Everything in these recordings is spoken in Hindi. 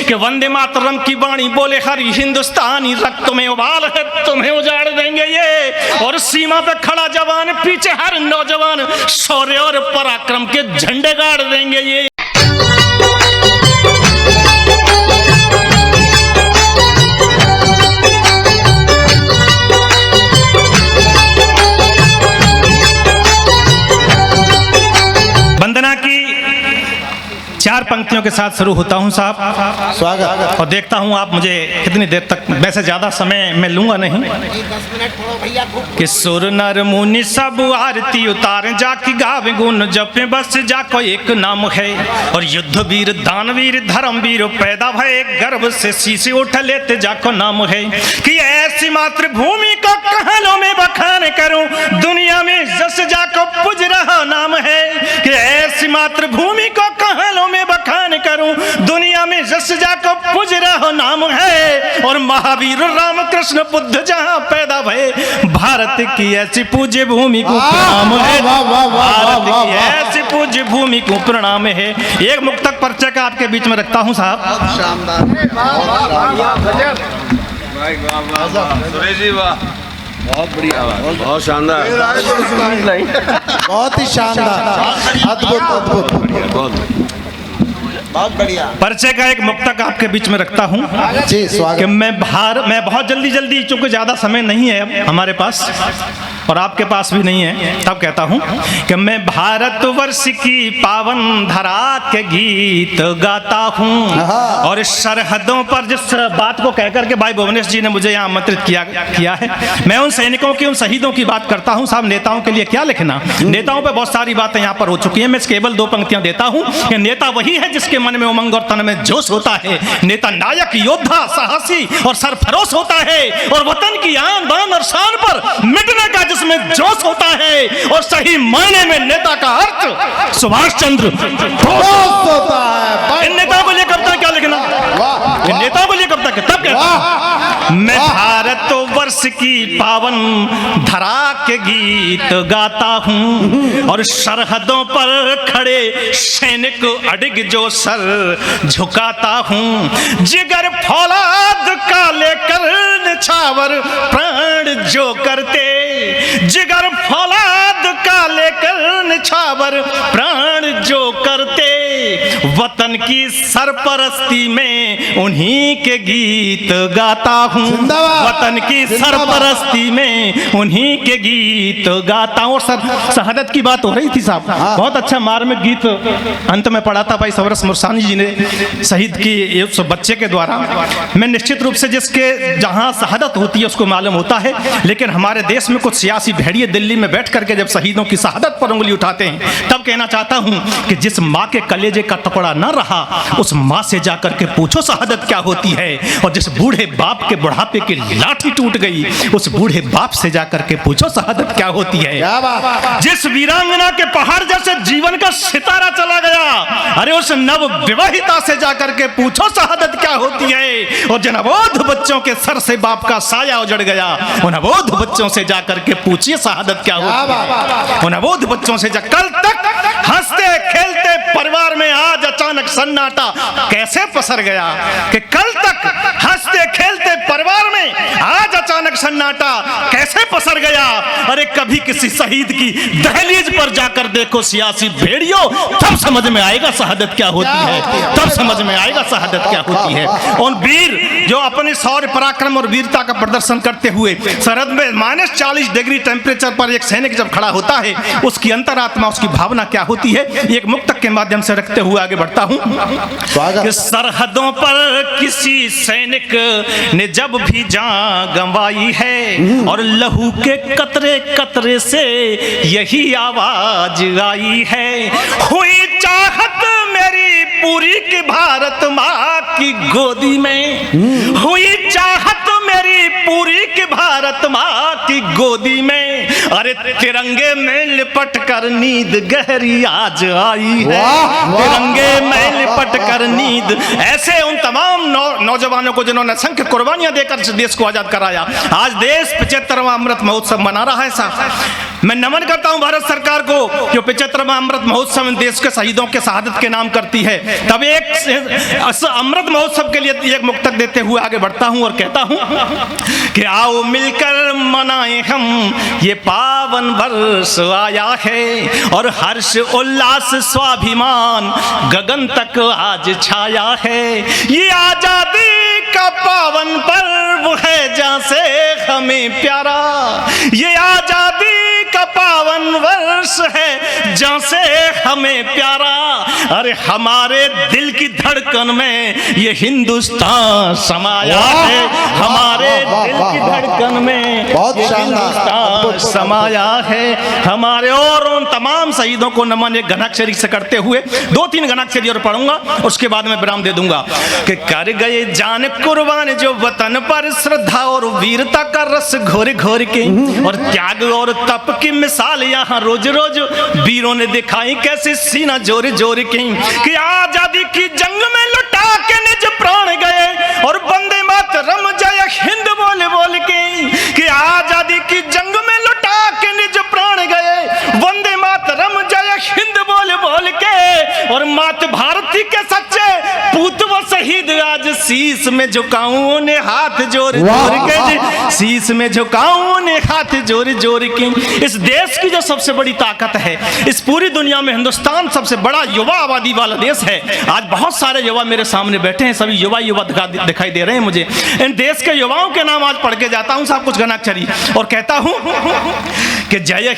कि वंदे मातरम की वाणी बोले हर हिंदुस्तानी, रक्त में उबाल है तुम्हें उजाड़ देंगे ये। और सीमा पे खड़ा जवान, पीछे हर नौजवान, शौर्य और पराक्रम के झंडे गाड़ देंगे ये। वंदना की 4 पंक्तियों के साथ शुरू होता हूं साहब, स्वागत। और देखता हूं आप मुझे कितनी देर तक, वैसे ज्यादा समय मैं लूंगा नहीं। 10 मिनट छोड़ो भैया। कि सुर नर मुनि सब आरती उतारे, जाकी गावे गुण जपे बस जाको एक नाम है। और युद्ध वीर दानवीर धर्मवीर पैदा भय, गर्भ से शीश उठ लेते जाको नाम है। कि ऐसी मातृभूमि को कहलों में बखान करूं, दुनिया में जस जाको पूज रहा नाम है। कि ऐसी मातृभूमि को कहलों में बखान करूं, दुनिया में जस जाको पूज रहा नाम है। और महावीर रामकृष्ण बुद्ध जहां पैदा भये, भारत की ऐसी पूज्य भूमि को प्रणाम है। भारत की ऐसी पूज्य भूमि को प्रणाम है। एक मुक्तक परिचय का आपके बीच में रखता हूं साहब। सुरेश जी वाह, बहुत बढ़िया, बहुत शानदार, बहुत ही शानदार, अद्भुत अद्भुत, बहुत बढ़िया। परिचय का एक मुक्तक आपके बीच में रखता हूं जी, स्वागत। कि मैं बहुत जल्दी, चूंकि ज्यादा समय नहीं है अब हमारे पास और आपके पास भी नहीं है, तब कहता हूं कि मैं भारतवर्ष की पावन धरा के गीत गाता हूं। और सरहदों पर जिस बात को कहकर के भाई भुवनेश जी ने मुझे यहाँ आमंत्रित किया है, मैं उन सैनिकों की, उन शहीदों की बात करता हूं साहब। नेताओं के लिए क्या लिखना, नेताओं पे बहुत सारी बातें यहाँ पर हो चुकी हैं। मैं केवल 2 पंक्तियां देता हूं कि नेता वही है जिसके मन में उमंग और तन में जोश होता है। नेता नायक, योद्धा, साहसी और सरफरोश होता है। और वतन की आन बान और शान पर मिटने का जिसमें जोश होता है। और सही मायने में नेता का अर्थ सुभाष चंद्र बोस होता है। इन नेताओं को लेकर करता क्या लिखना, इन नेताओं को लेकर करता तब कहता मैं भारतवर्ष की पावन धरा के गीत गाता हूं। और सरहदों पर खड़े सैनिक अडिग जो सर झुकाता हूं। जिगर फौलाद का लेकर निछावर प्राण जो करते, जिगर फौलाद का लेकर निछावर प्राण जो करते, वतन की सरपरस्ती में उन्हीं के गीत गाता हूं। वतन की सरपरस्ती में उन्हीं के गीत गाता हूं। और शहादत की बात हो रही थी साहब, बहुत अच्छा मार्मिक गीत अंत में पढ़ा था भाई सवरस मुरसानी जी ने शहीद की उस बच्चे के द्वारा। मैं निश्चित रूप से जिसके जहां शहादत होती है उसको मालूम होता है, लेकिन हमारे देश में कुछ सियासी भेड़िए दिल्ली में बैठ करके जब शहीदों की शहादत पर उंगली उठाते हैं, तब कहना चाहता हूं कि जिस माँ के कलेजे का टुकड़ा न रहा, उस माँ से जाकर के पूछो शहादत क्या होती है। और जिस बूढ़े बाप के बुढ़ापे की लाठी टूट गई, उस बूढ़े बाप से जाकर के पूछो शहादत क्या होती है। जिस वीरांगना के पहाड़ जैसे जीवन का सितारा चला गया, अरे उस नव विवाहिता से जाकर के पूछो शहादत क्या होती है। और जिन अबोध बच्चों के सर से बाप का साया उजड़ गया, उन अबोध बच्चों से जाकर के पूछिए शहादत क्या होती है। उन अबोध बच्चों से कल तक हंसते खेलते परिवार में आज अचानक सन्नाटा कैसे पसर गया। कि कल तक हंसते खेलते परिवार में आज अचानक सन्नाटा कैसे पसर गया। अरे कभी किसी शहीद की दहलीज पर जाकर देखो सियासी भेड़ियों, तब समझ में आएगा शहादत क्या होती है, तब समझ में आएगा शहादत क्या होती है। और वीर जो अपने शौर्य पराक्रम और वीरता का प्रदर्शन करते हुए सरहद में -40 डिग्री टेम्परेचर पर एक सैनिक जब खड़ा होता है, उसकी अंतरात्मा, उसकी भावना क्या होती है, एक मुक्तक के माध्यम से रखते हुए आगे बढ़ता हूं। कि सरहदों पर किसी सैनिक ने जब भी जान गंवाई है, और लहू के कतरे कतरे से यही आवाज आई है। हुई चाहत मेरी पूरी की भारत माँ की गोदी में, हुई चाहत मेरी पूरी की भारत माँ की गोदी में। अरे तिरंगे में लिपट कर नींद गहरी आज आई है, तिरंगे में लिपट कर नींद। ऐसे उन तमाम नौजवानों को जिन्होंने असंख्य कुर्बानियां देकर देश को आजाद कराया, आज देश 75वां अमृत महोत्सव मना रहा है। साहब मैं नमन करता हूं भारत सरकार को जो 75वां अमृत महोत्सव में देश के शहीदों के शहादत के नाम करती है। तब एक अमृत महोत्सव के लिए एक मुक्तक देते हुए आगे बढ़ता हूं और कहता हूं कि आओ मिलकर मनाएं हम ये पावन वर्ष आया है, और हर्ष उल्लास स्वाभिमान गगन तक आज छाया है। ये आजादी का पावन पर्व है जहां से हमें प्यारा, ये आजादी का पावन वर्ष है जहां से हमें प्यारा। अरे हमारे दिल की धड़कन में ये हिंदुस्तान समाया है, हमारे दिल की धड़कन में ये हिंदुस्तान समाया है हमारे। और उन तमाम शहीदों को नमन एक घनाक्षरी से करते हुए 2-3 घनाक्षरी और पढ़ूंगा, उसके बाद मैं विराम दे दूंगा कि कर गए जान कुर्बान जो वतन पर श्रद्धा और वीरता का रस घोर घोर के, और त्याग और तप की मिसाल यहाँ रोज रोज वीरों ने दिखाई कैसे सीना जोर जोर के, कि आजादी की जंग में लुटा के निज प्राण गए, और वंदे मातरम जय हिंद बोल बोल के, कि आजादी की जंग में लुटा के निज प्राण गए, वंदे मातरम जय हिंद बोल बोल के, और मात भारती के सच्चे पूत व शहीद आज शीश में झुकाऊं ने हाथ जोर जोर के, शीश में झुकाऊं ने हाथ जोर जोर के। इस देश की जो सबसे बड़ी ताकत है, इस पूरी दुनिया में हिंदुस्तान सबसे बड़ा युवा आबादी वाला देश है। आज बहुत सारे युवा मेरे सामने बैठे हैं, सभी युवा दिखाई दे रहे हैं मुझे। इन देश के युवाओं के नाम आज पढ़ के जाता हूं साहब कुछ घनाक्षरी, और कहता हूं कि जय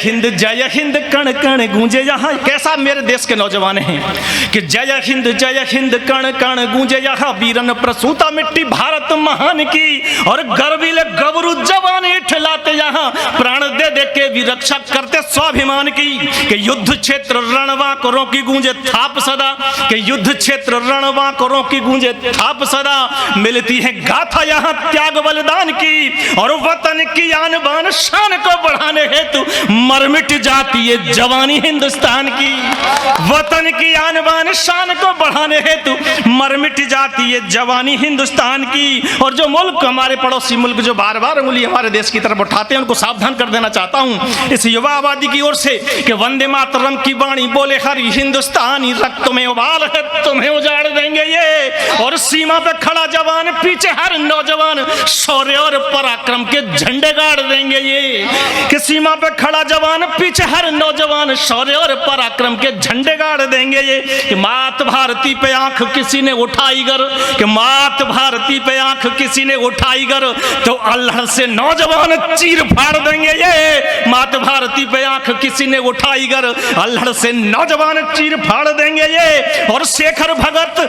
हिंद कण कण गूंजे यहाँ। कैसा मेरे देश के नौजवान हैं कि जय हिंद कण कण गूंजे यहाँ, वीरन प्रसूता मिट्टी भारत महान की, और गर्विले गबरू जवान इठलाते यहाँ, प्राण दे दे के भी रक्षा करते स्वाभिमान की, कि युद्ध क्षेत्र रणवांकुरों की गूंजे थाप सदा, कि युद्ध क्षेत्र रणवांकुरों की गूंजे थाप सदा, मिलती है गाथा यहाँ त्याग बलिदान की, और वतन की आन बान शान को बढ़ाने हेतु मर मिट जाती है जवानी हिंदुस्तान की, वतन की आन बान शान को बढ़ाने हेतु मर मिट जाती है जवानी हिंदुस्तान की। और जो मुल्क हमारे पड़ोसी मुल्क जो बार बार उंगली हमारे देश की तरफ उठाते हैं, उनको सावधान कर देना चाहता हूं इस युवा आबादी की ओर से कि वंदे मातरम की वाणी बोले हर हिंदुस्तानी, रक्त में उबाल है तुम्हें उजाड़ देंगे ये, और सीमा पे खड़ा जवान पीछे हर नौजवान शौर्य और पराक्रम के झंडे गाड़ देंगे ये, कि सीमा पे खड़ा जवान पीछे हर नौजवान शौर्य और पराक्रम के झंडे गाड़ देंगे ये, कि मात भारती पे आंख किसी ने उठाई गर, कि मात भारती पे आंख किसी ने उठाई गर, तो अल्लाह से नौजवान चीर फाड़ देंगे ये, मात भारती पे आंख किसी ने उठाई गर, अल्लाह से नौजवान चीर फाड़ देंगे ये। और शेखर भगत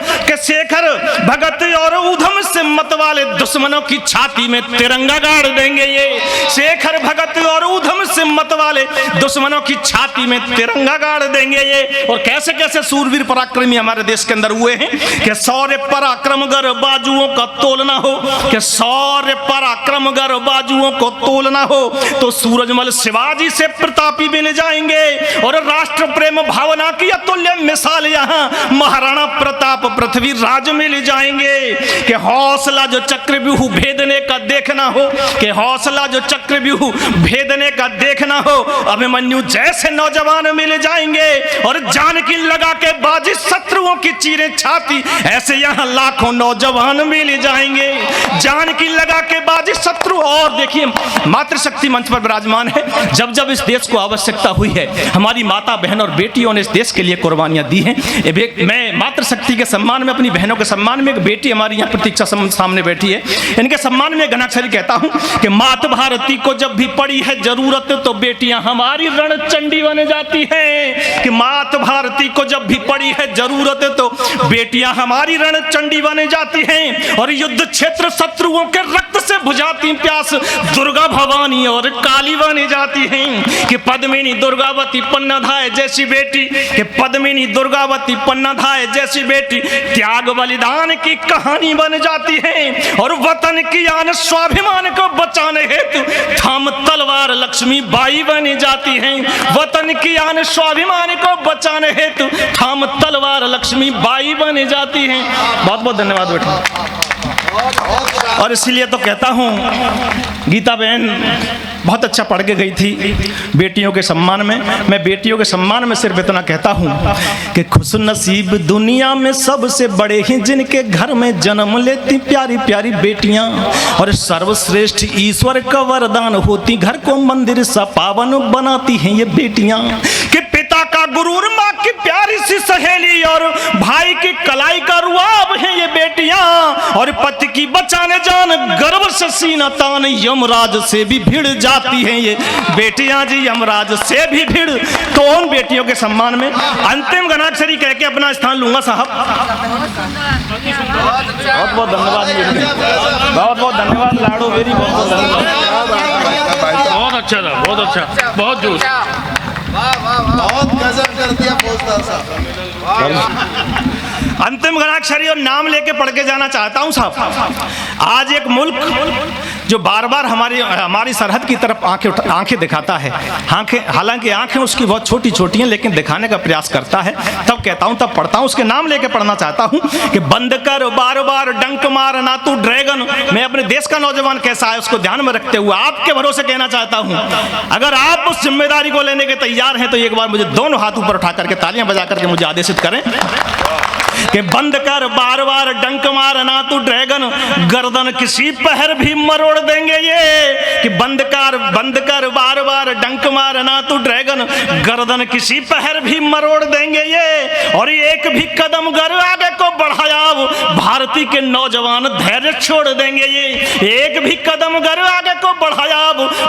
और उधम से मत वाले दुश्मनों की छाती में तिरंगा गाड़ देंगे ये, शेखर भगत और उधम से मत वाले दुश्मनों की छाती में तिरंगा गाड़ देंगे ये। और कैसे कैसे सूरवीर पराक्रमी हमारे देश के अंदर हुए हैं कि शौर्य पराक्रम गर बाजुओं का तोलना हो, कि शौर्य पराक्रम गर बाजुओं को तोलना हो, तो सूरजमल शिवाजी से प्रतापी बन जाएंगे, और राष्ट्र प्रेम भावना की अतुल्य मिसाल यहाँ महाराणा प्रताप पृथ्वी राज मिल जाएंगे, कि हौसला जो चक्रव्यूह भेदने का देखना हो, कि हौसला जो चक्रव्यूह भेदने का देखना हो, अभिमन्यु जैसे नौजवान मिल जाएंगे, और जानकी लगा के बाजी शत्रुओं की चीरे छाती, ऐसे यहाँ लाखों नौजवान मिल जाएंगे, जानकी लगा के बाजी शत्रु। और देखिए मातृशक्ति मंच पर विराजमान है, जब जब इस देश को आवश्यकता हुई है हमारी माता बहन और बेटियों ने इस देश के लिए कुर्बानियां दी हैं। मैं मातृशक्ति के सम्मान में, अपनी बहनों के सम्मान में, एक बेटी हमारी यहाँ प्रतीक्षा सामने बैठी है, इनके सम्मान में घनाक्षरी कहता हूं कि मात भारती को जब भी पड़ी है जरूरत तो बेटियां हमारी रणचंडी बन जाती हैं, कि मात भारती को जब भी पड़ी है जरूरत तो बेटियां हमारी रणचंडी बन जाती हैं, और युद्ध क्षेत्र शत्रुओं के रक्त से बुझाती प्यास दुर्गा भवानी और काली बन जाती हैं, कि पद्मिनी दुर्गावती पन्नाधाय जैसी बेटी, कि पद्मिनी दुर्गावती पन्नाधाय जैसी बेटी त्याग त्याग बलिदान की कहानी बन जाती है और वतन की आन स्वाभिमान को बचाने हेतु थाम तलवार लक्ष्मी बाई बन जाती है। वतन की आन स्वाभिमान को बचाने हेतु थाम तलवार लक्ष्मी बाई बन जाती है। बहुत बहुत धन्यवाद बेटा। और इसीलिए तो कहता हूँ गीता बहन बहुत अच्छा पढ़ के गई थी बेटियों के सम्मान में। मैं बेटियों के सम्मान में सिर्फ इतना कहता हूँ कि खुश नसीब दुनिया में सबसे बड़े हैं जिनके घर में जन्म लेती प्यारी प्यारी बेटियाँ, और सर्वश्रेष्ठ ईश्वर का वरदान होती घर को मंदिर सा पावन बनाती हैं ये बेटियाँ। कि पिता का गुरूर, माँ की प्यारी सी सहेली और भाई की कलाई का रुआब है ये बेटियाँ, और पति की बचाने जान गर्व से सीना तान यमराज से भी भिड़ जाती हैं ये बेटियां जी, यमराज से भी भिड़। तो उन बेटियों के सम्मान में अंतिम गणाक्षरी कह के अपना स्थान लूंगा साहब। बहुत बहुत धन्यवाद, बहुत बहुत धन्यवाद लाडो मेरी, बहुत बहुत धन्यवाद। बहुत अच्छा था, बहुत अच्छा, बहुत जोश। बहुत गजब कर दिया पोस्टर साहब। अंतिम गणाक्षरी और नाम लेके पढ़ के जाना चाहता हूं साहब। आज एक मुल्क जो बार बार हमारी सरहद की तरफ आंखें दिखाता है, हालांकि आंखें उसकी बहुत छोटी छोटी हैं लेकिन दिखाने का प्रयास करता है। तब कहता हूं, तब पढ़ता हूं, उसके नाम लेके पढ़ना चाहता हूं कि बंद कर बार बार डंक मार ना तू ड्रैगन। मैं अपने देश का नौजवान कैसा है उसको ध्यान में रखते हुए आपके भरोसे कहना चाहता हूं, अगर आप उस जिम्मेदारी को लेने के तैयार हैं तो एक बार मुझे दोनों हाथ ऊपर उठा करके तालियां बजा करके मुझे आदेशित करें कि बंद कर बार बार डंक मार ना तू ड्रैगन, गर्दन किसी पहर भी मरोड़ देंगे ये। कि बंद कर बार बार डंक मार ना तू ड्रैगन, गर्दन किसी पहर भी मरोड़ देंगे ये। और एक भी कदम गर आगे को बढ़ाया भारती के नौजवान धैर्य छोड़ देंगे ये। एक भी कदम गर आगे को बढ़ाया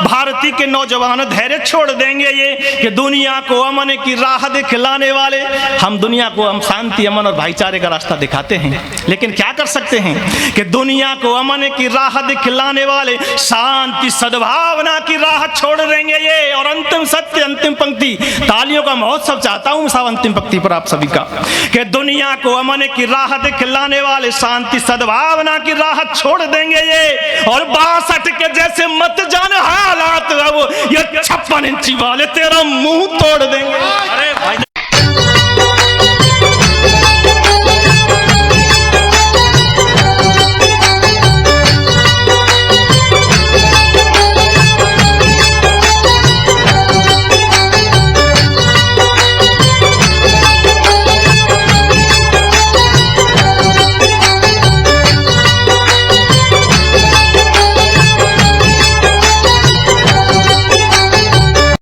भारती के नौजवान धैर्य छोड़ देंगे ये। कि दुनिया को अमन की राह दिखलाने वाले, हम दुनिया को हम शांति अमन और भाईचारे का रास्ता दिखाते हैं, लेकिन क्या कर सकते हैं कि दुनिया को अमन की राह दिखलाने वाले शांति सद्भावना की राह छोड़ देंगे ये। और अंतिम सत्य, अंतिम पंक्ति, तालियों का महोत्सव चाहता हूं साहब अंतिम पंक्ति पर आप सभी का, कि दुनिया को अमन की राह दिखलाने वाले शांति सद्भावना की राह छोड़ देंगे ये। और 62 के जैसे मत जान हालात, अब ये 56 इंची वाले तेरा मुंह तोड़ देंगे। अरे